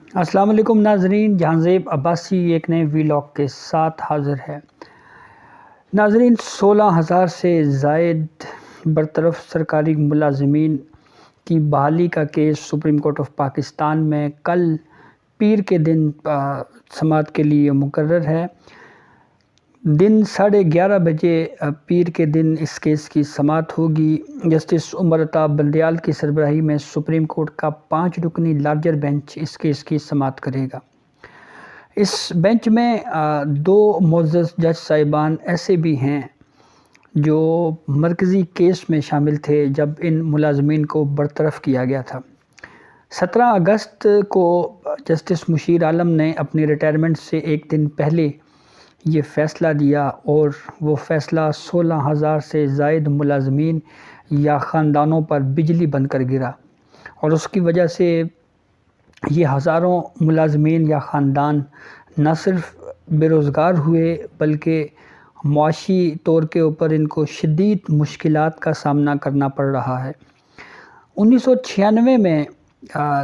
السلام علیکم ناظرین، جہانزیب عباسی ایک نئے ویلاگ کے ساتھ حاضر ہے۔ ناظرین، 16,000 سے زائد برطرف سرکاری ملازمین کی بحالی کا case supreme court of Pakistan میں کل پیر کے دن سماعت کے لیے مقرر ہے۔ دن 11:30 بجے پیر کے دن اس کیس کی سماعت ہوگی۔ جسٹس عمر عطا بلدیال کی سربراہی میں سپریم کورٹ کا 5 رکنی لارجر بینچ اس کیس کی سماعت کرے گا۔ اس بینچ میں 2 معزز جج صاحبان ایسے بھی ہیں جو مرکزی کیس میں شامل تھے جب ان ملازمین کو برطرف کیا گیا تھا۔ 17 اگست کو جسٹس مشیر عالم نے اپنی ریٹائرمنٹ سے ایک دن پہلے یہ فیصلہ دیا اور وہ فیصلہ 16,000 سے زائد ملازمین یا خاندانوں پر بجلی بن کر گرا، اور اس کی وجہ سے یہ ہزاروں ملازمین یا خاندان نہ صرف بے روزگار ہوئے بلکہ معاشی طور کے اوپر ان کو شدید مشکلات کا سامنا کرنا پڑ رہا ہے۔ 1996 میں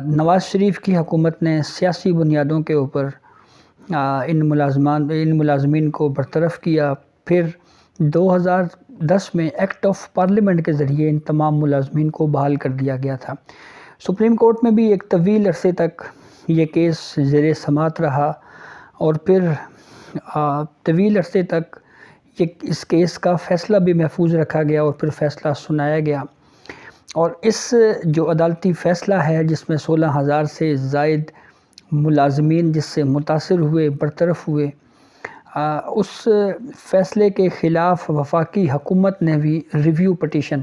نواز شریف کی حکومت نے سیاسی بنیادوں کے اوپر ان ملازمین کو برطرف کیا۔ پھر 2010 میں ایکٹ آف پارلیمنٹ کے ذریعے ان تمام ملازمین کو بحال کر دیا گیا تھا۔ سپریم کورٹ میں بھی ایک طویل عرصے تک یہ کیس زیر سماعت رہا، اور پھر طویل عرصے تک اس کیس کا فیصلہ بھی محفوظ رکھا گیا اور پھر فیصلہ سنایا گیا۔ اور اس جو عدالتی فیصلہ ہے جس میں 16,000 سے زائد ملازمین جس سے متاثر ہوئے، برطرف ہوئے، اس فیصلے کے خلاف وفاقی حکومت نے بھی ریویو پٹیشن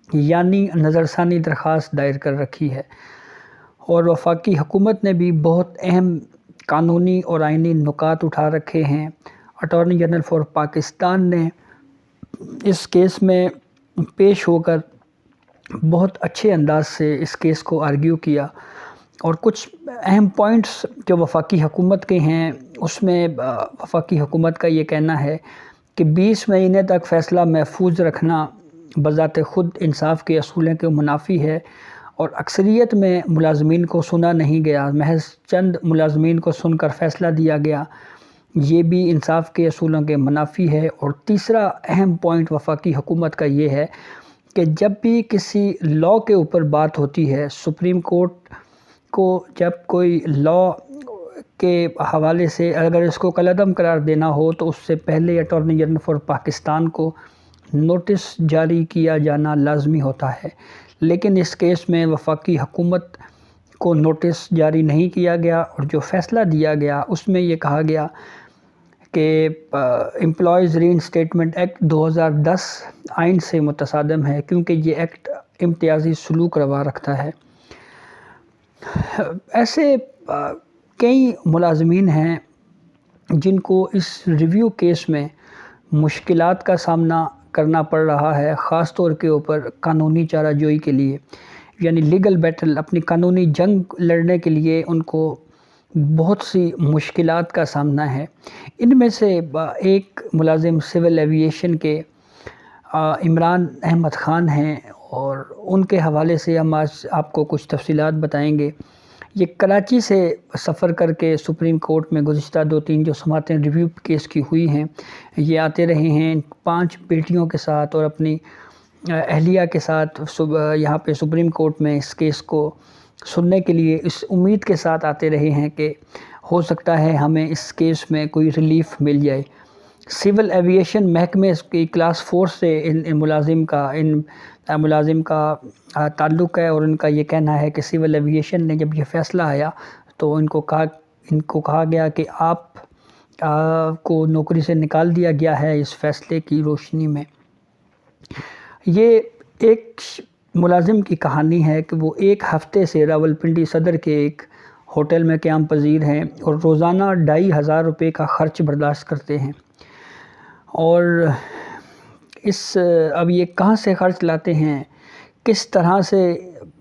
یعنی نظرثانی درخواست دائر کر رکھی ہے، اور وفاقی حکومت نے بھی بہت اہم قانونی اور آئینی نکات اٹھا رکھے ہیں۔ اٹارنی جنرل فار پاکستان نے اس کیس میں پیش ہو کر بہت اچھے انداز سے اس کیس کو آرگیو کیا، اور کچھ اہم پوائنٹس جو وفاقی حکومت کے ہیں اس میں وفاقی حکومت کا یہ کہنا ہے کہ 20 مہینے تک فیصلہ محفوظ رکھنا بذات خود انصاف کے اصولوں کے منافی ہے، اور اکثریت میں ملازمین کو سنا نہیں گیا، محض چند ملازمین کو سن کر فیصلہ دیا گیا، یہ بھی انصاف کے اصولوں کے منافی ہے۔ اور تیسرا اہم پوائنٹ وفاقی حکومت کا یہ ہے کہ جب بھی کسی لاء کے اوپر بات ہوتی ہے، سپریم کورٹ کو جب کوئی لاء کے حوالے سے اگر اس کو کالعدم قرار دینا ہو تو اس سے پہلے اٹارنی جنرل فار پاکستان کو نوٹس جاری کیا جانا لازمی ہوتا ہے، لیکن اس کیس میں وفاقی حکومت کو نوٹس جاری نہیں کیا گیا، اور جو فیصلہ دیا گیا اس میں یہ کہا گیا کہ امپلائیز ری انسٹیٹمنٹ ایکٹ 2010 آئین سے متصادم ہے، کیونکہ یہ ایکٹ امتیازی سلوک روا رکھتا ہے۔ ایسے کئی ملازمین ہیں جن کو اس ریویو کیس میں مشکلات کا سامنا کرنا پڑ رہا ہے، خاص طور کے اوپر قانونی چارہ جوئی کے لیے، یعنی لیگل بیٹل، اپنی قانونی جنگ لڑنے کے لیے ان کو بہت سی مشکلات کا سامنا ہے۔ ان میں سے ایک ملازم سول ایوییشن کے عمران احمد خان ہیں، اور ان کے حوالے سے ہم آج آپ کو کچھ تفصیلات بتائیں گے۔ یہ کراچی سے سفر کر کے سپریم کورٹ میں گزشتہ 2-3 جو سماعتیں ریویو کیس کی ہوئی ہیں یہ آتے رہے ہیں 5 بیٹیوں کے ساتھ اور اپنی اہلیہ کے ساتھ یہاں پہ سپریم کورٹ میں اس کیس کو سننے کے لیے اس امید کے ساتھ آتے رہے ہیں کہ ہو سکتا ہے ہمیں اس کیس میں کوئی ریلیف مل جائے۔ سول ایوییشن محکمے کی کلاس 4 سے ان ملازم کا تعلق ہے، اور ان کا یہ کہنا ہے کہ سول ایوییشن نے جب یہ فیصلہ آیا تو ان کو کہا گیا کہ آپ کو نوکری سے نکال دیا گیا ہے اس فیصلے کی روشنی میں۔ یہ ایک ملازم کی کہانی ہے کہ وہ 1 ہفتے سے راولپنڈی صدر کے ایک ہوٹل میں قیام پذیر ہیں اور روزانہ 2,500 روپے کا خرچ برداشت کرتے ہیں، اور اب یہ کہاں سے خرچ لاتے ہیں، کس طرح سے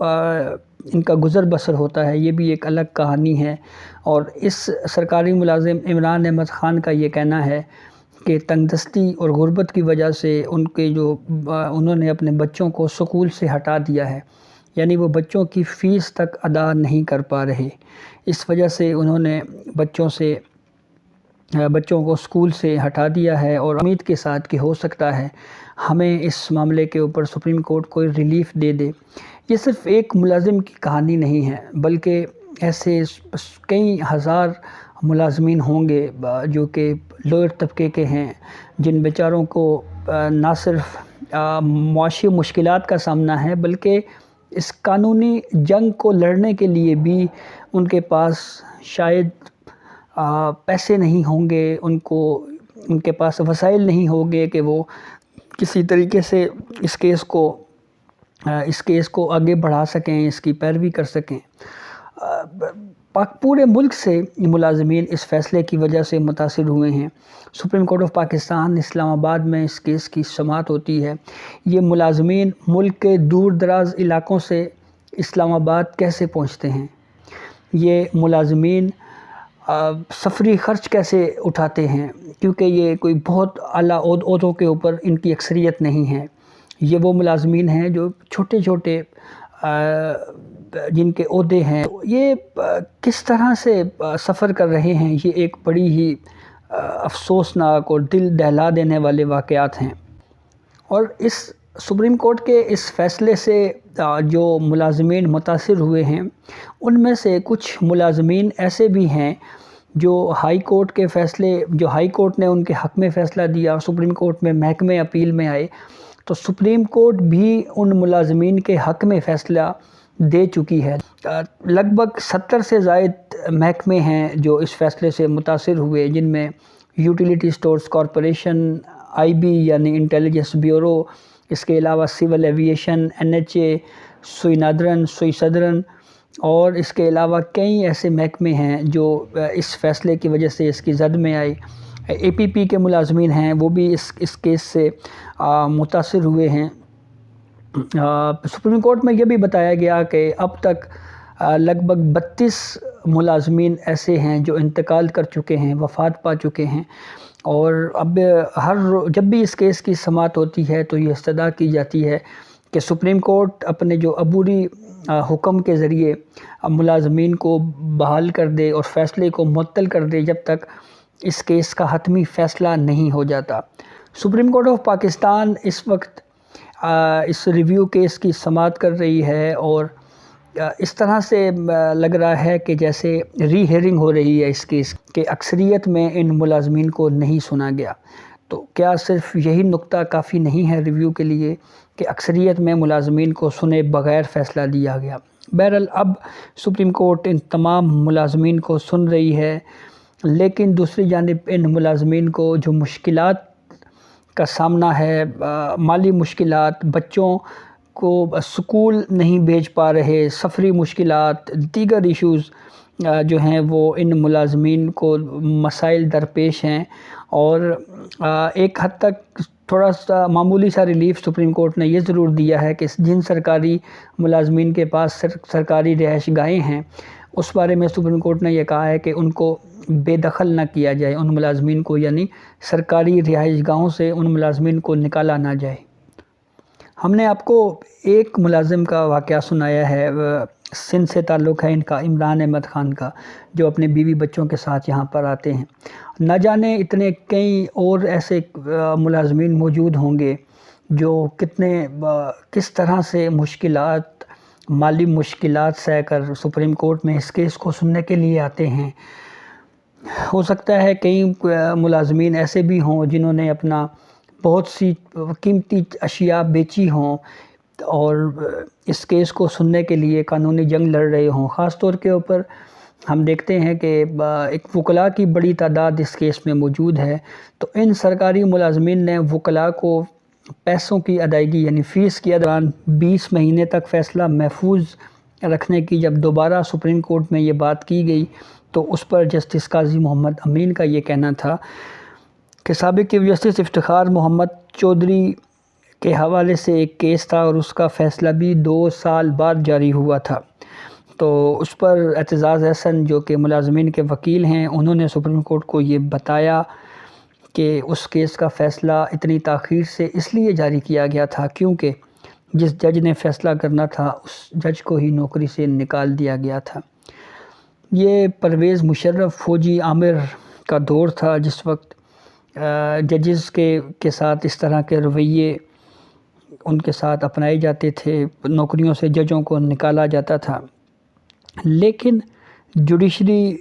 ان کا گزر بسر ہوتا ہے، یہ بھی ایک الگ کہانی ہے۔ اور اس سرکاری ملازم عمران احمد خان کا یہ کہنا ہے کہ تنگ دستی اور غربت کی وجہ سے انہوں نے اپنے بچوں کو سکول سے ہٹا دیا ہے، یعنی وہ بچوں کی فیس تک ادا نہیں کر پا رہے۔ اس وجہ سے انہوں نے بچوں کو اسکول سے ہٹا دیا ہے، اور امید کے ساتھ کہ ہو سکتا ہے ہمیں اس معاملے کے اوپر سپریم کورٹ کوئی ریلیف دے دے۔ یہ صرف ایک ملازم کی کہانی نہیں ہے، بلکہ ایسے کئی ہزار ملازمین ہوں گے جو کہ لوئر طبقے کے ہیں، جن بیچاروں کو نہ صرف معاشی مشکلات کا سامنا ہے، بلکہ اس قانونی جنگ کو لڑنے کے لیے بھی ان کے پاس شاید پیسے نہیں ہوں گے، ان کے پاس وسائل نہیں ہوں گے کہ وہ کسی طریقے سے اس کیس کو آگے بڑھا سکیں، اس کی پیروی کر سکیں۔ پورے ملک سے ملازمین اس فیصلے کی وجہ سے متاثر ہوئے ہیں۔ سپریم کورٹ آف پاکستان اسلام آباد میں اس کیس کی سماعت ہوتی ہے۔ یہ ملازمین ملک کے دور دراز علاقوں سے اسلام آباد کیسے پہنچتے ہیں؟ یہ ملازمین سفری خرچ کیسے اٹھاتے ہیں؟ کیونکہ یہ کوئی بہت اعلیٰ عہدوں کے اوپر ان کی اکثریت نہیں ہے۔ یہ وہ ملازمین ہیں جو چھوٹے چھوٹے جن کے عہدے ہیں، یہ کس طرح سے سفر کر رہے ہیں، یہ ایک بڑی ہی افسوسناک اور دل دہلا دینے والے واقعات ہیں۔ اور اس سپریم کورٹ کے اس فیصلے سے جو ملازمین متاثر ہوئے ہیں، ان میں سے کچھ ملازمین ایسے بھی ہیں جو ہائی کورٹ نے ان کے حق میں فیصلہ دیا، سپریم کورٹ میں محکمہ اپیل میں آئے، تو سپریم کورٹ بھی ان ملازمین کے حق میں فیصلہ دے چکی ہے۔ لگ بھگ 70 سے زائد محکمے ہیں جو اس فیصلے سے متاثر ہوئے، جن میں یوٹیلیٹی سٹورز کارپوریشن، IB یعنی انٹیلیجنس بیورو، اس کے علاوہ سول ایوییشن، NHA، سوئی نادرن، سوئی صدرن، اور اس کے علاوہ کئی ایسے محکمے ہیں جو اس فیصلے کی وجہ سے اس کی زد میں آئے۔ APP کے ملازمین ہیں، وہ بھی اس کیس سے متاثر ہوئے ہیں۔ سپریم کورٹ میں یہ بھی بتایا گیا کہ اب تک لگ بھگ 32 ملازمین ایسے ہیں جو انتقال کر چکے ہیں، وفات پا چکے ہیں، اور اب جب بھی اس کیس کی سماعت ہوتی ہے تو یہ استدعا کی جاتی ہے کہ سپریم کورٹ اپنے جو عبوری حکم کے ذریعے ملازمین کو بحال کر دے اور فیصلے کو معطل کر دے جب تک اس کیس کا حتمی فیصلہ نہیں ہو جاتا۔ سپریم کورٹ آف پاکستان اس وقت اس ریویو کیس کی سماعت کر رہی ہے، اور اس طرح سے لگ رہا ہے کہ جیسے ری ہیئرنگ ہو رہی ہے اس کیس کہ اکثریت میں ان ملازمین کو نہیں سنا گیا۔ تو کیا صرف یہی نقطہ کافی نہیں ہے ریویو کے لیے کہ اکثریت میں ملازمین کو سنے بغیر فیصلہ دیا گیا؟ بہرحال اب سپریم کورٹ ان تمام ملازمین کو سن رہی ہے، لیکن دوسری جانب ان ملازمین کو جو مشکلات کا سامنا ہے، مالی مشکلات، بچوں کو سکول نہیں بھیج پا رہے، سفری مشکلات، دیگر ایشوز جو ہیں وہ ان ملازمین کو مسائل درپیش ہیں، اور ایک حد تک تھوڑا سا معمولی سا ریلیف سپریم کورٹ نے یہ ضرور دیا ہے کہ جن سرکاری ملازمین کے پاس سرکاری رہائش گاہیں ہیں، اس بارے میں سپریم کورٹ نے یہ کہا ہے کہ ان کو بے دخل نہ کیا جائے، ان ملازمین کو، یعنی سرکاری رہائش گاہوں سے ان ملازمین کو نکالا نہ جائے۔ ہم نے آپ کو ایک ملازم کا واقعہ سنایا ہے، سندھ سے تعلق ہے ان کا، عمران احمد خان کا، جو اپنے بیوی بچوں کے ساتھ یہاں پر آتے ہیں۔ نہ جانے اتنے کئی اور ایسے ملازمین موجود ہوں گے جو کس طرح سے مشکلات، مالی مشکلات سہ کر سپریم کورٹ میں اس کیس کو سننے کے لیے آتے ہیں۔ ہو سکتا ہے کئی ملازمین ایسے بھی ہوں جنہوں نے اپنا بہت سی قیمتی اشیاء بیچی ہوں اور اس کیس کو سننے کے لیے قانونی جنگ لڑ رہے ہوں۔ خاص طور کے اوپر ہم دیکھتے ہیں کہ ایک وکلاء کی بڑی تعداد اس کیس میں موجود ہے، تو ان سرکاری ملازمین نے وکلاء کو پیسوں کی ادائیگی یعنی فیس کے دوران 20 مہینے تک فیصلہ محفوظ رکھنے کی جب دوبارہ سپریم کورٹ میں یہ بات کی گئی، تو اس پر جسٹس قاضی محمد امین کا یہ کہنا تھا کہ سابق چیف جسٹس افتخار محمد چودھری کے حوالے سے ایک کیس تھا اور اس کا فیصلہ بھی 2 سال بعد جاری ہوا تھا۔ تو اس پر اعتزاز احسن جو کہ ملازمین کے وکیل ہیں، انہوں نے سپریم کورٹ کو یہ بتایا کہ اس کیس کا فیصلہ اتنی تاخیر سے اس لیے جاری کیا گیا تھا کیونکہ جس جج نے فیصلہ کرنا تھا اس جج کو ہی نوکری سے نکال دیا گیا تھا۔ یہ پرویز مشرف فوجی عامر کا دور تھا جس وقت ججز کے ساتھ اس طرح کے رویے ان کے ساتھ اپنائے جاتے تھے، نوکریوں سے ججوں کو نکالا جاتا تھا۔ لیکن جوڈیشری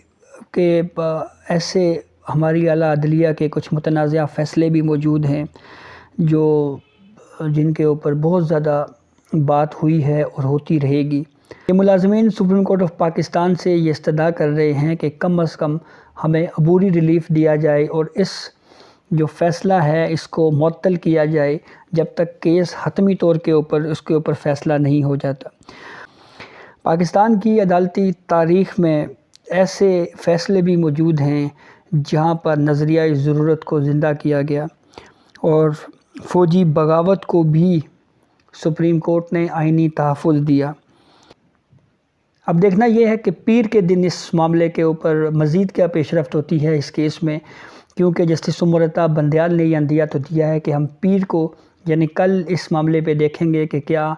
کے ایسے ہماری اعلیٰ عدلیہ کے کچھ متنازعہ فیصلے بھی موجود ہیں جن کے اوپر بہت زیادہ بات ہوئی ہے اور ہوتی رہے گی۔ یہ ملازمین سپریم کورٹ آف پاکستان سے یہ استدعا کر رہے ہیں کہ کم از کم ہمیں عبوری ریلیف دیا جائے اور اس جو فیصلہ ہے اس کو معطل کیا جائے جب تک کیس حتمی طور کے اوپر فیصلہ نہیں ہو جاتا۔ پاکستان کی عدالتی تاریخ میں ایسے فیصلے بھی موجود ہیں جہاں پر نظریہ ضرورت کو زندہ کیا گیا اور فوجی بغاوت کو بھی سپریم کورٹ نے آئینی تحفظ دیا۔ اب دیکھنا یہ ہے کہ پیر کے دن اس معاملے کے اوپر مزید کیا پیش رفت ہوتی ہے اس کیس میں، کیونکہ جسٹس عمر عطا بندیال نے یہ عندیہ تو دیا ہے کہ ہم پیر کو یعنی کل اس معاملے پہ دیکھیں گے کہ کیا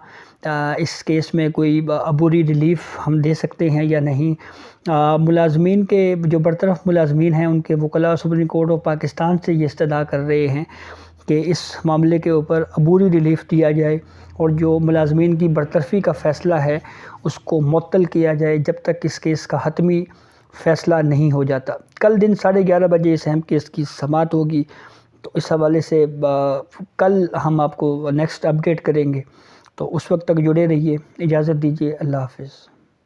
اس کیس میں کوئی عبوری ریلیف ہم دے سکتے ہیں یا نہیں۔ ملازمین کے جو برطرف ملازمین ہیں ان کے وکلاء سپریم کورٹ آف پاکستان سے یہ استدعا کر رہے ہیں کہ اس معاملے کے اوپر عبوری ریلیف دیا جائے اور جو ملازمین کی برطرفی کا فیصلہ ہے اس کو معطل کیا جائے جب تک اس کیس کا حتمی فیصلہ نہیں ہو جاتا۔ کل دن 11:30 بجے اس اہم کیس کی سماعت ہوگی، تو اس حوالے سے کل ہم آپ کو نیکسٹ اپڈیٹ کریں گے، تو اس وقت تک جڑے رہیے۔ اجازت دیجیے، اللہ حافظ۔